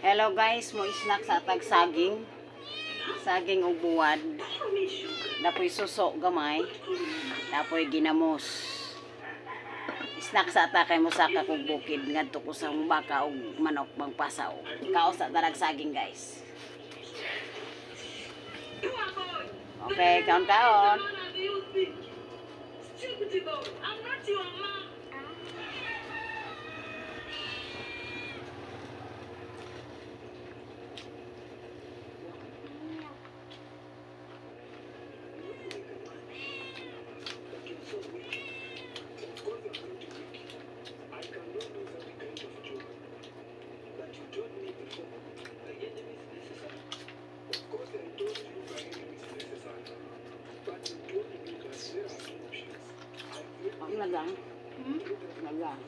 Hello guys, mo snack sa tag saging. Saging ug buwad. Dapoy suso gamay. Dapoy ginamos. Snack sa ata kay mo saka kog bukid ngadto ko sa baka ug manok magpasaw. Kaos sa talag saging guys. Okay, kaon-kaon. Ang lagang. Lagang.